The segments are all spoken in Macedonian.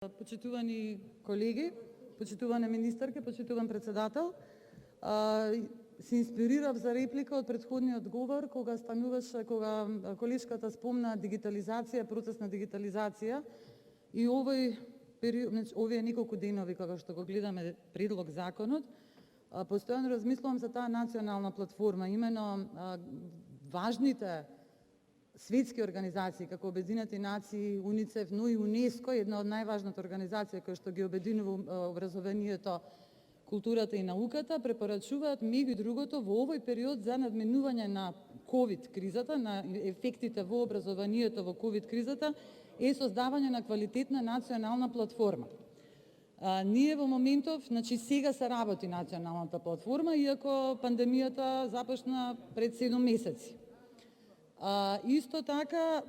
Почитувани колеги, почитувана министерка, почитуван председател, се инспирирав за реплика од претходниот говор кога колешката спомна дигитализација, процес на дигитализација и овие неколку денови кога што го гледаме предлог законот, постојано размислувам за таа национална платформа, имено важните светски организации како Обединети нации, УНИЦЕФ, но и УНЕСКО, една од најважната организација која што ги обединува образованието, културата и науката, препорачуваат меѓу другото во овој период за надминување на ковид кризата, на ефектите во образованието во ковид кризата, е создавање на квалитетна национална платформа. Ние во моментов, сега се работи националната платформа, иако пандемијата започна пред 7 месеци. Исто така,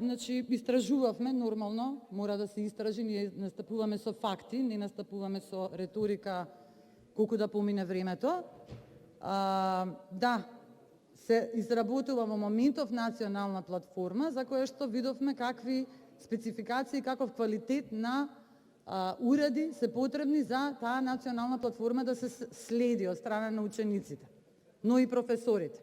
истражувавме, нормално, мора да се истражи, ние настапуваме со факти, не настапуваме со реторика колку да помине времето. Да, се изработува во моментов национална платформа, за која што видовме какви спецификации, каков квалитет на уреди се потребни за таа национална платформа да се следи од страна на учениците, но и професорите.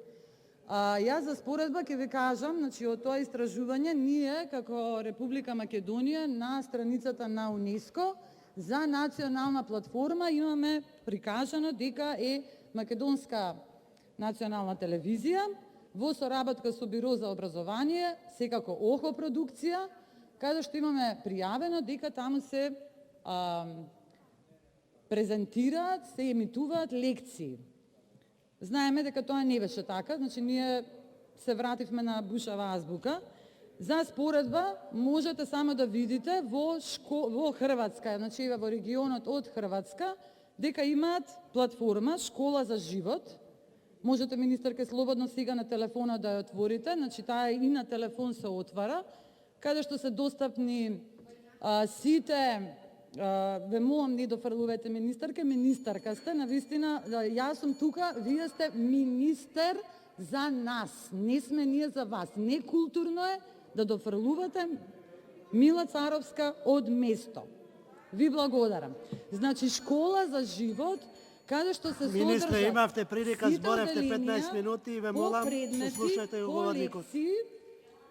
Јас за споредба ќе ви кажам, од тоа истражување, ние како Република Македонија на страницата на УНЕСКО за национална платформа имаме прикажано дека е македонска национална телевизија во соработка со Биро за образование, секако ОХО продукција, каде што имаме пријавено дека таму се презентираат, се емитуваат лекции. Знаеме дека тоа не беше така, ние се вративме на Бушава азбука. За споредба можете само да видите во Хрватска, во регионот од Хрватска, дека имаат платформа Школа за живот. Можете, министерка, слободно сега на телефона да ја отворите, таа и на телефон се отвара, каде што се достапни сите. Ве молам, не дофрлувајте министерка сте, навистина, јас сум тука, вие сте министер за нас, не сме ние за вас. Некултурно е да дофрлувате Мила Царовска од место. Ви благодарам. Школа за живот, каде што се содржат Министре, имавте прилика, зборевте 15 минути и ве молам, слушајте говорникот.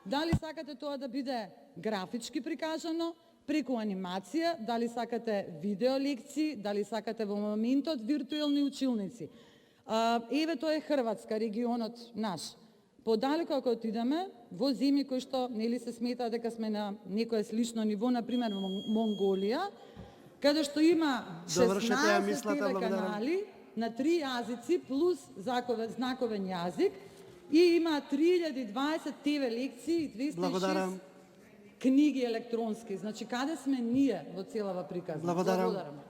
Дали сакате тоа да биде графички прикажано, преку анимација, дали сакате видеолекции, дали сакате во моментот виртуелни училници. Еве тоа е Хрватска, регионот наш. Подалеку ако отидеме, во земји кои што нели се смета дека сме на некое слично ниво, например Монголија, каде што има 16 ТВ канали на 3 јазици плюс знаковен јазик и има 3020 ТВ лекции и 206 книги електронски. Каде сме ние во целава приказна? Благодарам.